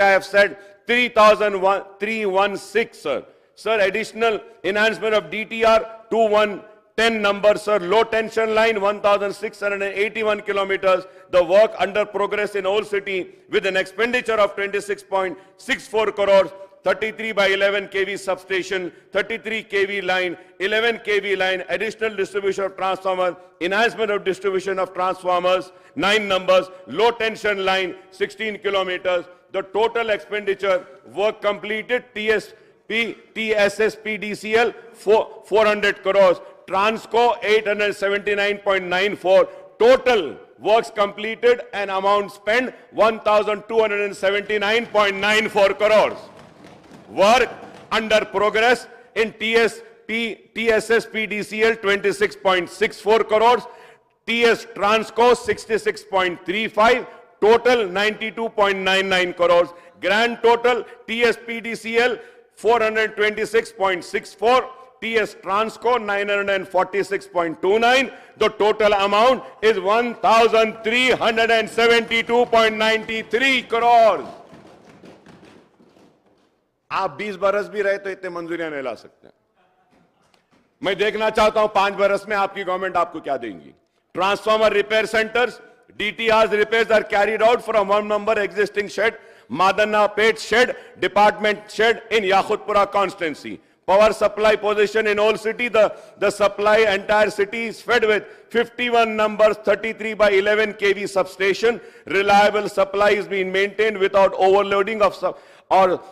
I have said 3,316, sir. Sir, additional enhancement of DTR 2110 number, sir. Low tension line 1,681 kilometers. The work under progress in Old City with an expenditure of 26.64 crores. 33 by 11 kV substation, 33 kV line, 11 kV line, additional distribution of transformers, enhancement of distribution of transformers, 9 numbers, low tension line, 16 kilometers. The total expenditure, work completed, TSSPDCL 400 crores, Transco 879.94, total works completed and amount spent 1,279.94 crores. Work under progress in TSSPDCL 26.64 crores, TS Transco 66.35, total 92.99 crores. Grand total TSPDCL 426.64, TS Transco 946.29. The total amount is 1,372.93 crores. आप 20 बरस भी रहे तो इतने मंजूरियां नहीं ला सकते। मैं देखना चाहता हूं 5 बरस में आपकी गवर्नमेंट आपको क्या देंगी। Transformer repair centres, DTR's repairs are carried out from one number existing shed, Madanna Pet shed, department shed in Yakutpura constituency. Power supply position in Old City, the supply entire city is fed with 51 numbers, 33 by 11 kV substation. Reliable supply is being maintained without overloading of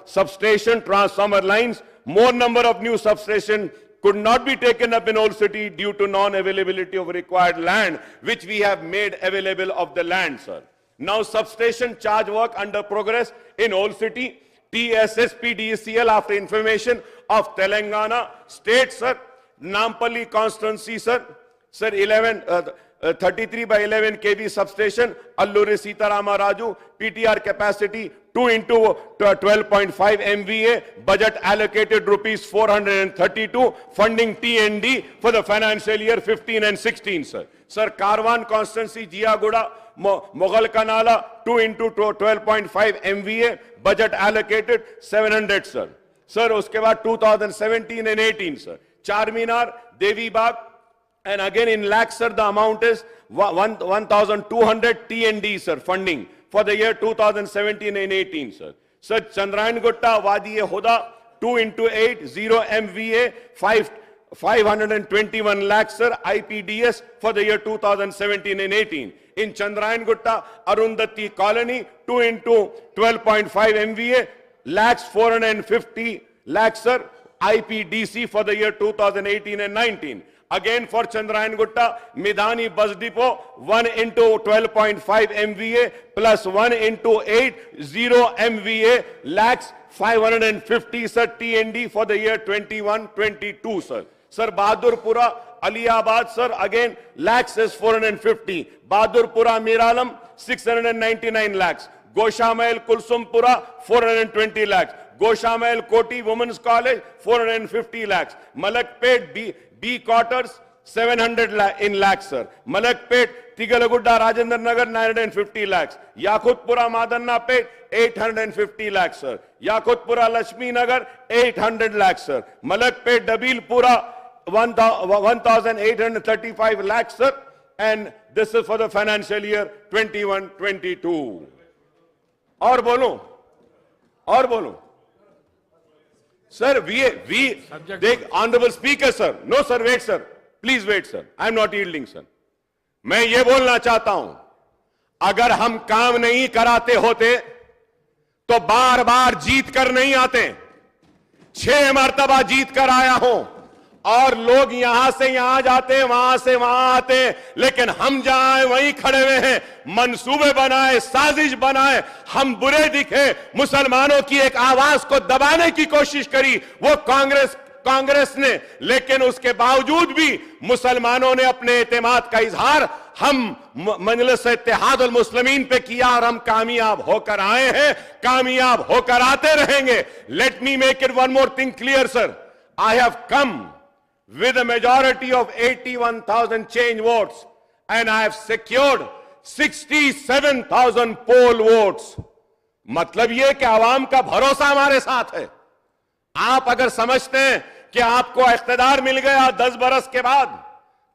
substation transformer lines. More number of new substations could not be taken up in Old City due to non-availability of required land, which we have made available of the land, sir. Now substation charge work under progress in Old City. TSSPDCL after information of Telangana State, sir. Nampally constituency, sir. Sir, 33 by 11 kV substation, Alluri Sitarama Raju, PTR capacity 2 into 12.5 MVA, budget allocated rupees 432, funding TND for the financial year 15 and 16, sir. Sir, Karwan constituency, Jiaguda, Mughal Kanala, 2 into 12.5 MVA, budget allocated 700, sir. Sir, uske baad 2017 and 18, sir. Charminar, Devi Bagh, and again in lakhs, sir, the amount is 1,200 TND, sir, funding for the year 2017 and 18, sir. Sir, Chandrayan Gutta, Wadi-e-Huda, 2 into 8, 0 MVA, 521 lakhs, sir, IPDS for the year 2017 and 18. In Chandrayan Gutta, Arundhati Colony, 2 into 12.5 MVA, lakhs 450 lakhs, sir, IPDC for the year 2018 and 19. Again for Chandrayan Gutta, Midhani Bus Depot, 1 into 12.5 MVA plus 1 into 8, 0 MVA, lakhs 550, sir, TND for the year 21-22, sir. Sir, Bahadurpura, Aliabad, sir, again, lakhs is 450. Bahadurpura, Miralam, 699 lakhs. Goshamayal, Kulsumpura, 420 lakhs. Goshamayal, Koti Women's College, 450 lakhs. Malakpet, B quarters, 700 in lakhs, sir. Malakpet, Tigalagudda, Rajendra Nagar, 950 lakhs. Yakutpura, Madanna Pet, 850 lakhs, sir. Yakutpura, Lakshmi Nagar, 800 lakhs, sir. Malakpet, Dabilpura, 1,835 lakhs, sir. And this is for the financial year 21-22. और बोलो. Sir, we take honorable speaker, sir. No, sir, wait, sir. Please wait, sir. I am not yielding, sir. मैं ये बोलना चाहता हूं, अगर हम काम नहीं कराते होते तो बार बार जीत कर नहीं आते। 6 मरतबा जीत कर आया हूं और लोग यहां से यहां जाते, वहां से वहां आते, लेकिन हम जहां वहीं खड़े हुए हैं। मंसूबे बनाए, साजिश बनाए, हम बुरे दिखे, मुसलमानों की एक आवाज को दबाने की कोशिश करी, वो कांग्रेस ने, लेकिन उसके बावजूद भी मुसलमानों ने अपने एतमाद का इजहार हम मजलिस इत्तेहाद अल मुस्लिमीन पे किया और हम कामयाब होकर आए हैं, कामयाब होकर आते रहेंगे। Let me make it one more thing clear, sir. I have come with a majority of 81,000 change votes and I have secured 67,000 poll votes. मतलब ये कि आवाम का भरोसा हमारे साथ है। आप अगर समझते हैं कि आपको इख्तिदार मिल गया 10 बरस के बाद,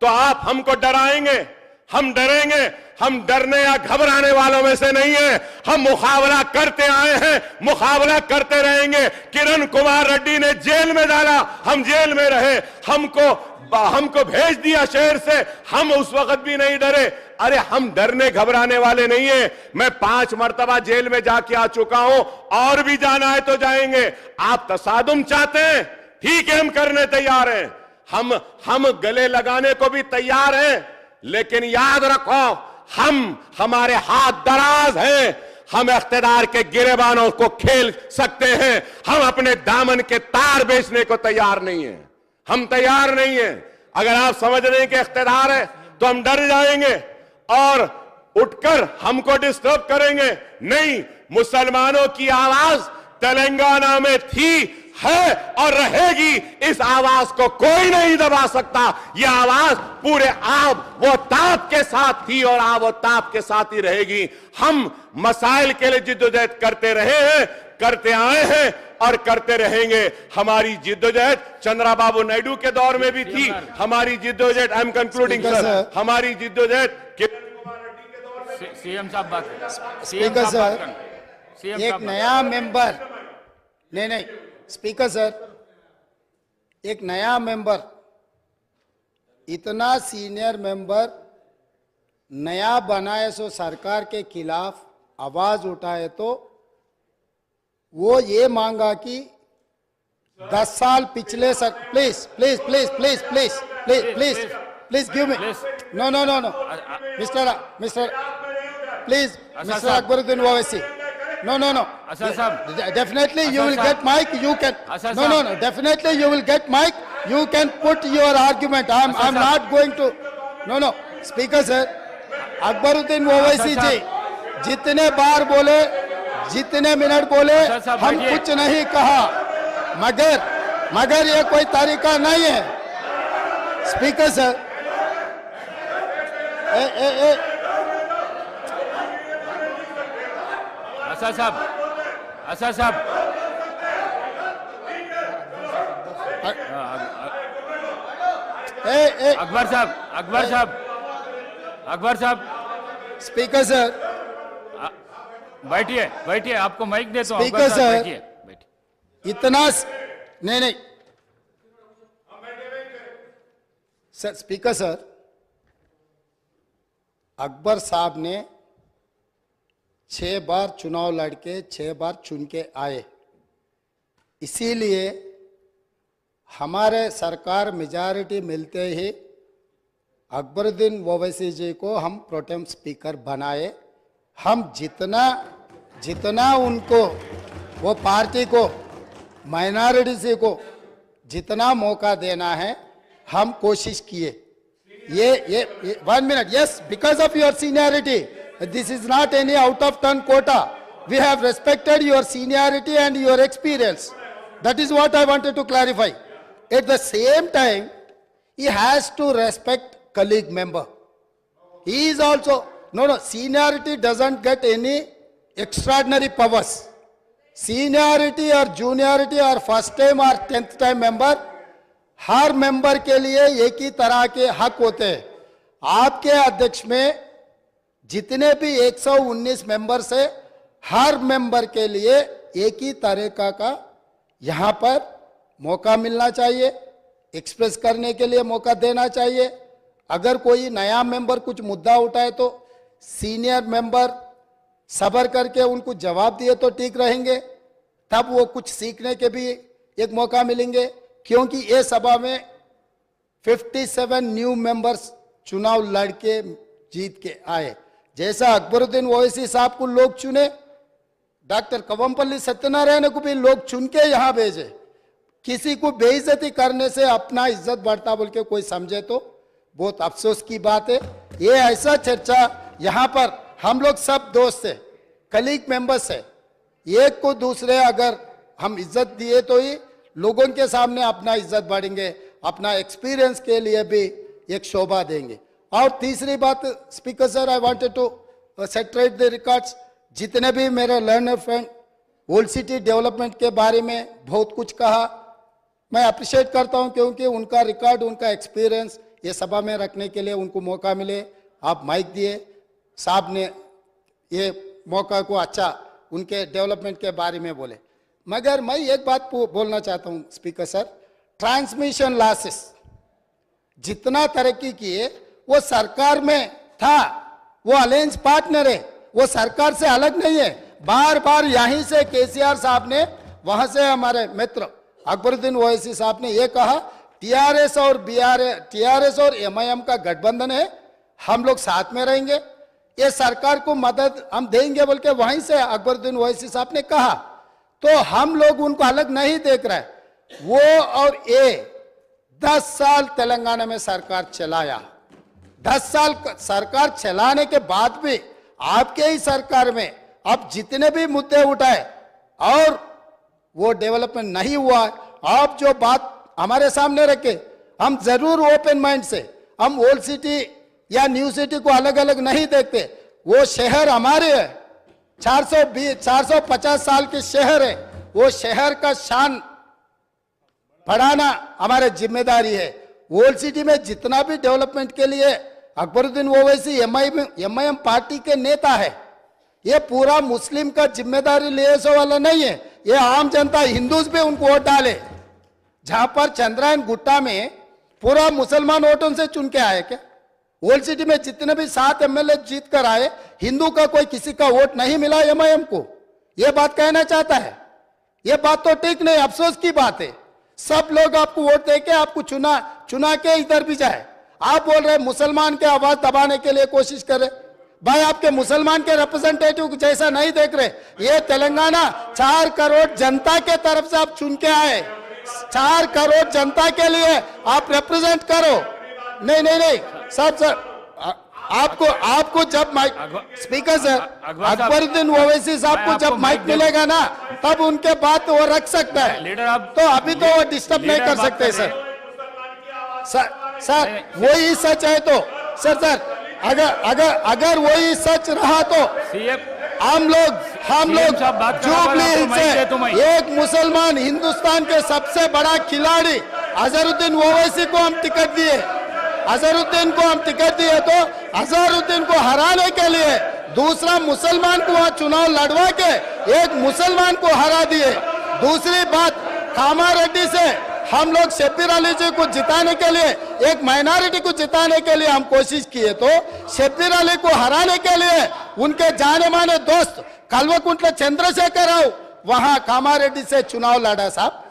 तो आप हमको डराएंगे। हम डरेंगे? हम डरने या घबराने वालों में से नहीं है। हम मुकाबला करते आए हैं, मुकाबला करते रहेंगे। किरण कुमार रेड्डी ने जेल में डाला, हम जेल में रहे। हमको भेज दिया शहर से, हम उस वक्त भी नहीं डरे। अरे हम डरने घबराने वाले नहीं है। मैं 5 मर्तबा जेल में जाके आ चुका हूं, और भी जाना है तो जाएंगे। आप तसादुम चाहते हैं, ठीक है, हम करने तैयार हैं। हम गले लगाने को भी तैयार हैं, लेकिन याद रखो, हमारे हाथ दराज हैं। हम इख्तिदार के गिरेबानों को खेल सकते हैं। हम अपने दामन के तार बेचने को तैयार नहीं है। हम तैयार नहीं है। अगर आप समझ रहे हैं कि इख्तिदार है तो हम डर जाएंगे और उठकर हमको डिस्टर्ब करेंगे। नहीं, मुसलमानों की आवाज तेलंगाना में थी, है और रहेगी। इस आवाज को कोई नहीं दबा सकता। यह आवाज पूरे आब वो ताप के साथ थी और आब वो ताप के साथ ही रहेगी। हम मसाइल के लिए जिद्दोजहद करते रहे हैं, करते आए हैं और करते रहेंगे। हमारी जिद्दोजहद चंद्रबाबू नायडू के दौर में भी थी। हमारी जिद्दोजहद, आई एम कंक्लूडिंग सर, हमारी जिद्दोजहद किरण कुमार रेड्डी के दौर में भी। सीएम साहब बात करें। स्पीकर सर, एक नया मेंबर, नहीं स्पीकर सर, एक नया मेंबर, इतना सीनियर मेंबर नया बनाए सो सरकार के खिलाफ आवाज उठाए, तो वो ये मांगा कि 10 साल पिछले sir, please please please please please please please please give me, no no no no mister please, mister Akbaruddin Owaisi, no definitely you will get mic, you can, no definitely you will get mic, you can put your argument. I'm not going to, no speaker sir, Akbaruddin Owaisi ji जितने बार बोले, जितने minute बोले, हम कुछ नहीं कहा, मगर ये कोई तरीका नहीं है। स्पीकर सर, असद साहब, अकबर साहब, स्पीकर सर, बैठिए, आपको माइक देता हूं। स्पीकर सर, बैठिए। इतना नहीं सर, स्पीकर सर, अकबर साहब ने 6 बार चुनाव लड़के 6 बार चुन के आए, इसीलिए हमारे सरकार मेजॉरिटी मिलते ही अकबरुद्दीन ओवैसी जी को हम प्रोटेम स्पीकर बनाए। हम जितना उनको, वो पार्टी को, माइनॉरिटी को जितना मौका देना है हम कोशिश किए। ये 1 minute, yes, because of your seniority, this is not any out of turn quota. We have respected your seniority and your experience. That is what I wanted to clarify. At the same time, he has to respect colleague member. He is also, no, seniority doesn't get any extraordinary powers. Seniority or juniority or first time or 10th time member, her member के लिए एक ही तरह के हक होते हैं। आपके अध्यक्ष में जितने भी 119 मेंबर्स है, हर मेंबर के लिए एक ही तरीका का यहाँ पर मौका मिलना चाहिए, एक्सप्रेस करने के लिए मौका देना चाहिए। अगर कोई नया मेंबर कुछ मुद्दा उठाए तो सीनियर मेंबर सब्र करके उनको जवाब दिए तो ठीक रहेंगे, तब वो कुछ सीखने के भी एक मौका मिलेंगे। क्योंकि ये सभा में 57 न्यू मेंबर्स चुनाव लड़के जीत के आए। जैसा अकबरुद्दीन ओवैसी साहब को लोग चुने, डॉक्टर कवंपल्ली सत्यनारायण को भी लोग चुन के यहाँ भेजे। किसी को बेइज्जती करने से अपना इज्जत बढ़ता बोल के कोई समझे तो बहुत अफसोस की बात है। ये ऐसा चर्चा यहाँ पर हम लोग सब दोस्त है, कलीग मेंबर्स है, एक को दूसरे अगर हम इज्जत दिए तो ही लोगों के सामने अपना इज्जत बढ़ेंगे, अपना एक्सपीरियंस के लिए भी एक शोभा देंगे। और तीसरी बात speaker sir, I wanted to set right the records, जितने भी मेरे learned friend old city development के बारे में बहुत कुछ कहा, मैं अप्रिशिएट करता हूं क्योंकि उनका रिकॉर्ड, उनका एक्सपीरियंस ये सभा में रखने के लिए उनको मौका मिले। आप माइक दिए, साहब ने ये मौका को अच्छा उनके डेवलपमेंट के बारे में बोले। मगर मैं एक बात बोलना चाहता हूं स्पीकर सर, ट्रांसमिशन लॉसेस जितना तरक्की किए वो सरकार में था, वो अलायंस पार्टनर है, वो सरकार से अलग नहीं है। बार बार यहीं से केसीआर साहब ने, वहां से हमारे मित्र अकबरुद्दीन ओवैसी साहब ने ये कहा टीआरएस और एमआईएम का गठबंधन है, हम लोग साथ में रहेंगे, ये सरकार को मदद हम देंगे बोल के वहीं से अकबरुद्दीन ओवैसी साहब ने कहा। तो हम लोग उनको अलग नहीं देख रहे। वो और ये 10 साल तेलंगाना में सरकार चलाया, 10 साल सरकार चलाने के बाद भी आपके ही सरकार में अब जितने भी मुद्दे उठाए और वो डेवलपमेंट नहीं हुआ। आप जो बात हमारे सामने रखे, हम जरूर ओपन माइंड से, हम ओल्ड सिटी या न्यू सिटी को अलग अलग नहीं देखते। वो शहर हमारे है, 450 साल के शहर है, वो शहर का शान बढ़ाना हमारी जिम्मेदारी है। ओल्ड सिटी में जितना भी डेवलपमेंट के लिए अकबरुद्दीन ओवैसी एमआईएम पार्टी के नेता है, ये पूरा मुस्लिम का जिम्मेदारी ले वाला नहीं है। ये आम जनता हिंदूज भी उनको वोट डाले। जहां पर चंद्रायन गुट्टा में पूरा मुसलमान वोटों से चुन के आए क्या? ओल्ड सिटी में जितने भी 7 एमएलए जीत कर आए, हिंदू का कोई किसी का वोट नहीं मिला एमआईएम को। यह बात कहना चाहता है, यह बात तो ठीक नहीं, अफसोस की बात है। सब लोग आपको वोट देके आपको चुना के इधर भी जाए। आप बोल रहे मुसलमान के आवाज दबाने के लिए कोशिश कर रहे। भाई आपके मुसलमान के रिप्रेजेंटेटिव जैसा नहीं देख रहे। ये तेलंगाना 4 करोड़ जनता के तरफ से आप चुन के आए, 4 करोड़ जनता के लिए आप रिप्रेजेंट करो। नहीं सर आपको जब mike, speaker sir Akbaruddin Owaisi साहब को जब माइक मिलेगा ना, तब उनके बात वो रख सकता है। लीडर आप, तो अभी तो वो डिस्टर्ब नहीं कर सकते सर वही सच है तो सर अगर वही सच रहा तो हम लोग जुबली हिल्स से एक मुसलमान हिंदुस्तान के सबसे बड़ा खिलाड़ी अजहरुद्दीन ओवैसी को हम टिकट दिए, अजहरुद्दीन को हम टिकट दिए, तो अजहरुद्दीन को हराने के लिए दूसरा मुसलमान को वहां चुनाव लड़वा के एक मुसलमान को हरा दिए। दूसरी बात, कामारेड्डी से हम लोग शब्बीर अली जी को जिताने के लिए, एक माइनॉरिटी को जिताने के लिए हम कोशिश किए, तो शब्बीर अली को हराने के लिए उनके जाने माने दोस्त कल्वकुंट्ला चंद्रशेखर राव वहां कामारेड्डी से चुनाव लड़ा। साहब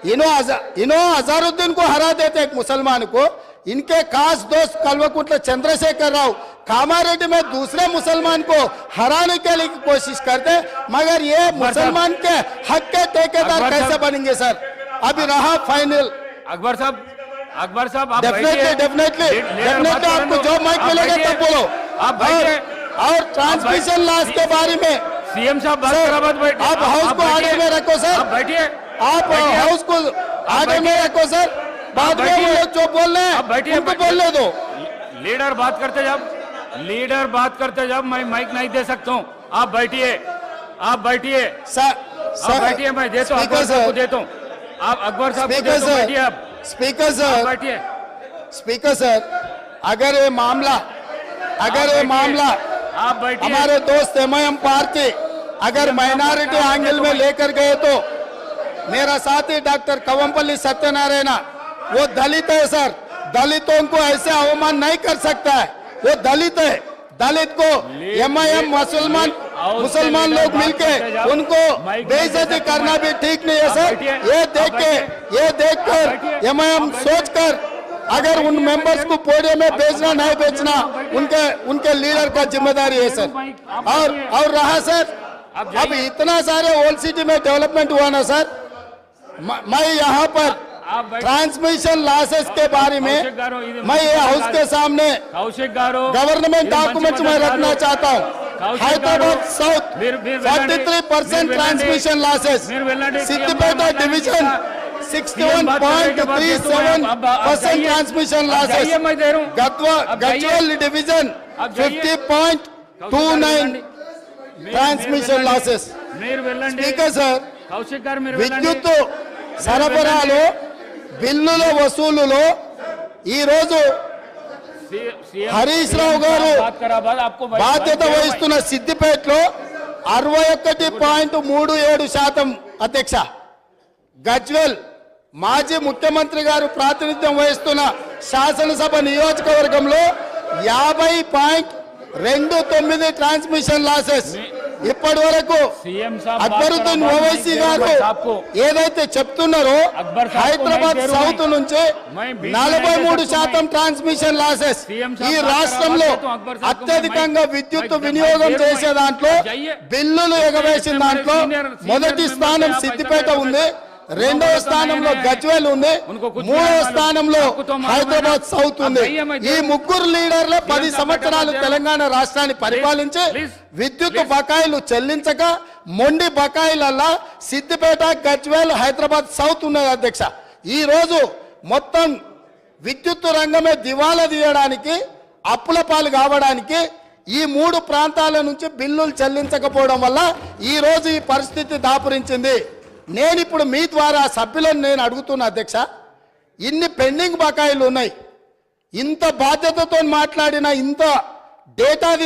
इन्हों अजहरुद्दीन को हरा देते एक मुसलमान को, इनके खास दोस्त कल्वकुंट्ला चंद्रशेखर राव कामारेड्डी में दूसरे मुसलमान को हराने के लिए कोशिश करते। मगर ये मुसलमान के हक के ठेकेदार कैसे बनेंगे सर? अभी रहा फाइनल। अकबर साहब आप डेफिनेटली आपको जो माइक मिलेगा तब बोलो। आप और ट्रांसमिशन लॉस के बारे में सीएम साहब बात करा, आप हाउस को आगे में रखो सर, आप बैठिए, आप हाउस को आगे में रखो सर। बाद में वो लोग जो बोल रहे हैं उनको बोलने दो। लीडर बात करते जब मैं माइक नहीं दे सकता हूँ। आप बैठिए सर बैठिए, मैं देता हूँ अकबर साहब को देता हूँ। आप अकबर साहब को देता हूँ, बैठिए आप। स्पीकर सर अगर ये मामला आप बैठिए, हमारे दोस्त एमआईएम पार्टी अगर माइनॉरिटी एंगल में लेकर गए, तो मेरा साथी डॉक्टर कवंपल्ली सत्यनारायण वो दलित है सर, दलितों को ऐसे अवमान नहीं कर सकता है, वो दलित है। दलित को एमआईएम मुसलमान लोग मिलके उनको बेइज्जती करना भी ठीक नहीं है सर। ये देखकर एमआईएम सोचकर अगर उन मेंबर्स को पोडियम में भेजना नहीं भेजना उनके लीडर का जिम्मेदारी है सर। और रहा सर, अब इतना सारे ओल्ड सिटी में डेवलपमेंट हुआ ना सर, मैं यहाँ पर ट्रांसमिशन लॉसेस के बारे में मैं ये हाउस के सामने गवर्नमेंट डॉक्यूमेंट्स में रखना चाहता हूँ। Hyderabad south 43% transmission losses, Siddipet division 61.37% transmission losses, Gadwal division 50.29, transmission losses. మీరు వెళ్ళండి స్పీకర్ సార్, కౌశిక్ గారు, మీరు వెళ్ళండి. విద్యుత్ సరఫరాలో బిల్లుల వసూలులో ఈ రోజు CM హరీష్ రావు గారు बात करा बाद आपको బాధ్యత వహిస్తున్న సిద్దిపేటలో 61.37% అధ్యక్ష. గజ్వెల్ మాజీ ముఖ్యమంత్రి గారు ప్రాతినిధ్యం వహిస్తున్న శాసనసభ నియోజకవర్గంలో 50.29 ట్రాన్స్మిషన్ లాసెస్. ఇప్పటి వరకు सीएम साहब అక్బరుద్దీన్ ఓవైసీ గారు ఏదైతే చెప్తున్నారో హైదరాబాద్ సౌత్ నుంచి 43% ట్రాన్స్మిషన్ లాసెస్. ఈ రాష్ట్రంలో అత్యధికంగా విద్యుత్ వినియోగం చేసే దాంట్లో బిల్లులు ఎగవేసిన దాంట్లో మొదటి స్థానం సిద్దిపేట ఉంది, రెండవ స్థానంలో గజ్వేల్ ఉంది, మూడవ స్థానంలో హైదరాబాద్ సౌత్ ఉంది. ఈ ముగ్గురు లీడర్లే 10 సంవత్సరాలు తెలంగాణ రాష్ట్రాన్ని పరిపాలించి విద్యుత్ బకాయిలు చెల్లించక మొండి బకాయిలల్లా సిద్దిపేట, గజ్వేల్, హైదరాబాద్ సౌత్ ఉన్నది అధ్యక్ష. ఈ రోజు మొత్తం విద్యుత్ రంగమే దివాలా తీయడానికి, అప్పుల పాలు కావడానికి ఈ 3 ప్రాంతాల నుంచి బిల్లులు చెల్లించకపోవడం వల్ల ఈ రోజు ఈ పరిస్థితి దాపురించింది. నేను ఇప్పుడు మీ ద్వారా సభ్యులను నేను అడుగుతున్నా అధ్యక్ష, ఇన్ని పెండింగ్ బకాయిలు ఉన్నాయి, ఇంత బాధ్యతతో మాట్లాడిన, ఇంత డేటా